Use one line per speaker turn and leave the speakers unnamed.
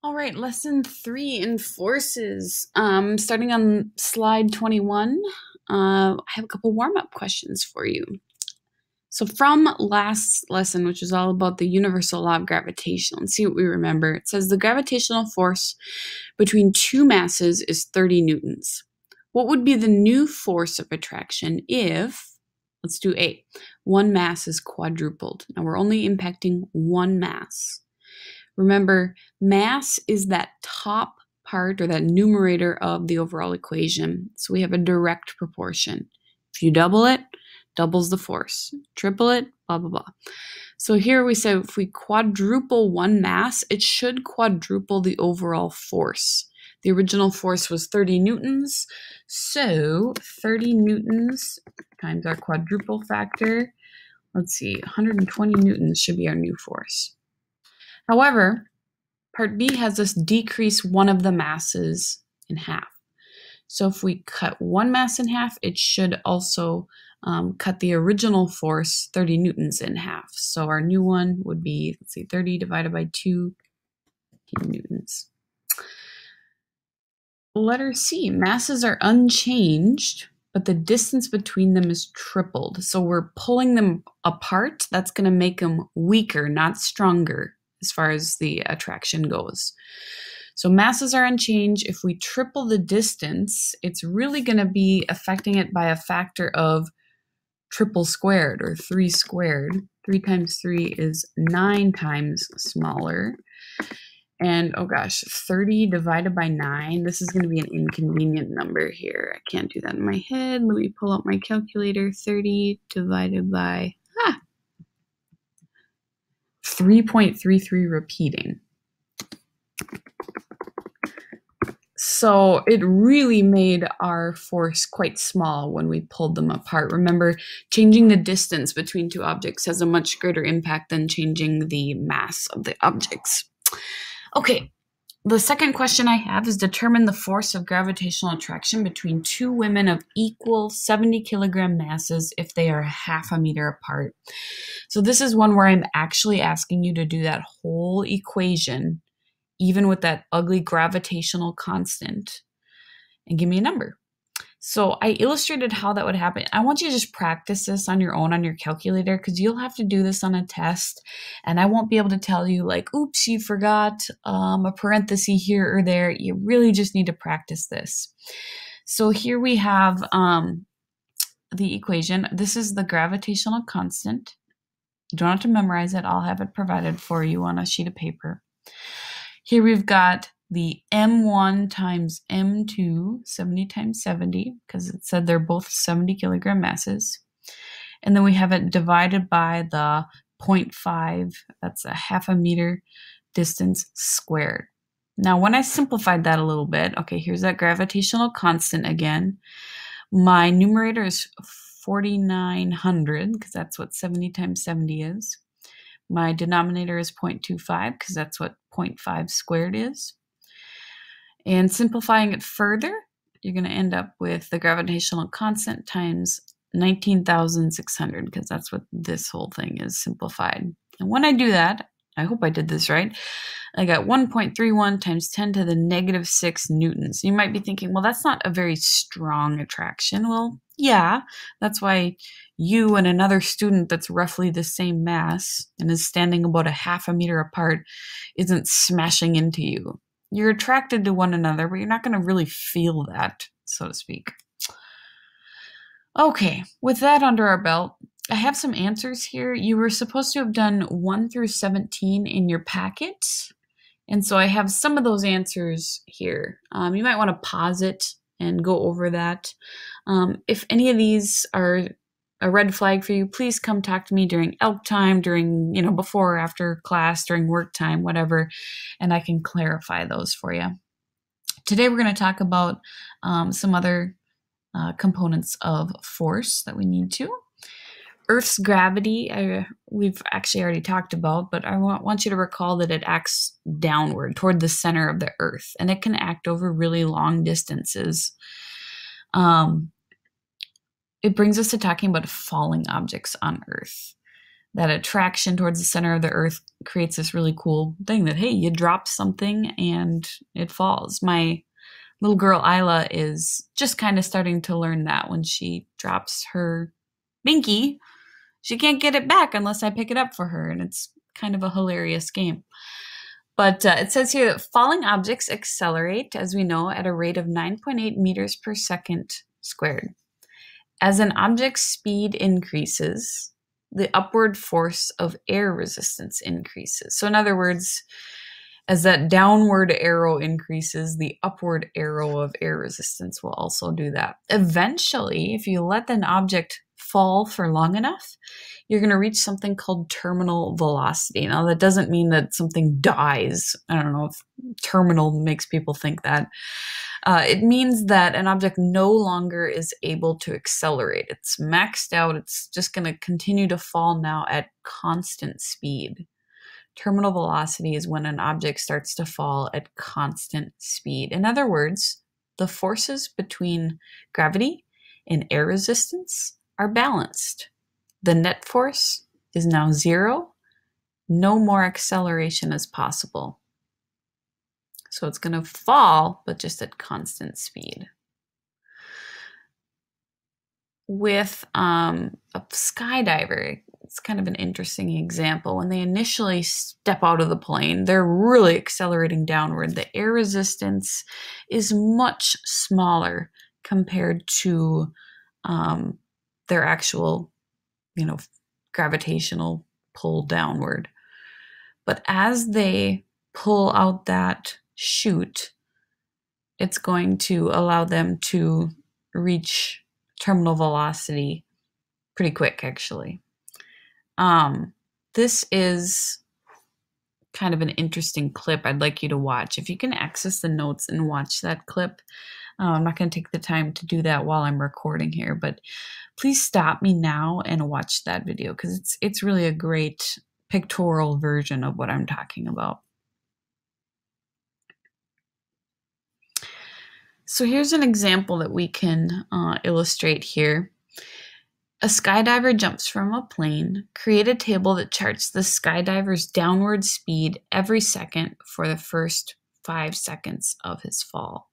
All right, lesson 3 in forces. Starting on slide 21, I have a couple warm-up questions for you. So from last lesson, which is all about the universal law of gravitation, let's see what we remember. It says the gravitational force between two masses is 30 newtons. What would be the new force of attraction if, let's do A, one mass is quadrupled? Now we're only impacting one mass. Remember, mass is that top part or that numerator of the overall equation. So we have a direct proportion. If you double it, doubles the force. Triple it, blah, blah, blah. So here we say if we quadruple one mass, it should quadruple the overall force. The original force was 30 newtons. So 30 newtons times our quadruple factor. Let's see, 120 newtons should be our new force. However, part B has us decrease one of the masses in half. So if we cut one mass in half, it should also cut the original force, 30 newtons, in half. So our new one would be, let's see, 30 divided by 2 newtons. Letter C, masses are unchanged, but the distance between them is tripled. So we're pulling them apart. That's going to make them weaker, not stronger, as far as the attraction goes. So masses are unchanged. If we triple the distance, it's really going to be affecting it by a factor of triple squared, or 3 squared. 3 times 3 is 9 times smaller. And oh gosh, 30 divided by 9, this is going to be an inconvenient number here. I can't do that in my head. Let me pull out my calculator. 30 divided by 3.33 repeating. So it really made our force quite small when we pulled them apart. Remember, changing the distance between two objects has a much greater impact than changing the mass of the objects. Okay, the second question I have is determine the force of gravitational attraction between two women of equal 70 kilogram masses if they are half a meter apart. So this is one where I'm actually asking you to do that whole equation, even with that ugly gravitational constant, and give me a number. So I illustrated how that would happen. I want you to just practice this on your own on your calculator, because you'll have to do this on a test, and I won't be able to tell you like, oops, you forgot a parenthesis here or there. You really just need to practice this. So here we have the equation. This is the gravitational constant. You don't have to memorize it. I'll have it provided for you on a sheet of paper. Here we've got the M1 times M2, 70 times 70, because it said they're both 70 kilogram masses. And then we have it divided by the 0.5, that's a half a meter distance squared. Now, when I simplified that a little bit, okay, here's that gravitational constant again. My numerator is 4,900, because that's what 70 times 70 is. My denominator is 0.25, because that's what 0.5 squared is. And simplifying it further, you're going to end up with the gravitational constant times 19,600, because that's what this whole thing is simplified. And when I do that, I hope I did this right, I got 1.31 times 10 to the negative 6 newtons. You might be thinking, well, that's not a very strong attraction. Well, yeah, that's why you and another student that's roughly the same mass and is standing about a half a meter apart isn't smashing into you. You're attracted to one another, but you're not going to really feel that, so to speak. Okay, with that under our belt, I have some answers here. You were supposed to have done 1 through 17 in your packet, and so I have some of those answers here. You might want to pause it and go over that. If any of these are a red flag for you, please come talk to me during ELK time, during, before or after class, during work time, whatever, and I can clarify those for you. Today we're going to talk about some other components of force that we need to. Earth's gravity, we've actually already talked about, but I want you to recall that it acts downward toward the center of the Earth, and it can act over really long distances. It brings us to talking about falling objects on Earth. that attraction towards the center of the earth creates this really cool thing that, hey, you drop something and it falls. My little girl Isla is just kind of starting to learn that. When she drops her binky, she can't get it back unless I pick it up for her, and it's kind of a hilarious game. But it says here that falling objects accelerate, as we know, at a rate of 9.8 meters per second squared. As an object's speed increases, the upward force of air resistance increases. So in other words, as that downward arrow increases, the upward arrow of air resistance will also do that. Eventually, if you let an object fall for long enough, you're going to reach something called terminal velocity. Now, that doesn't mean that something dies. I don't know if terminal makes people think that. It means that an object no longer is able to accelerate. It's maxed out. It's just going to continue to fall now at constant speed. Terminal velocity is when an object starts to fall at constant speed. In other words, the forces between gravity and air resistance are balanced. The net force is now 0. No more acceleration is possible. So it's going to fall, but just at constant speed. With a skydiver, it's kind of an interesting example. When they initially step out of the plane, they're really accelerating downward. The air resistance is much smaller compared to their actual, gravitational pull downward. But as they pull out that chute, it's going to allow them to reach terminal velocity pretty quick, actually. This is kind of an interesting clip I'd like you to watch. If you can access the notes and watch that clip, I'm not going to take the time to do that while I'm recording here, but please stop me now and watch that video, because it's really a great pictorial version of what I'm talking about. So here's an example that we can illustrate here. A skydiver jumps from a plane. Create a table that charts the skydiver's downward speed every second for the first 5 seconds of his fall.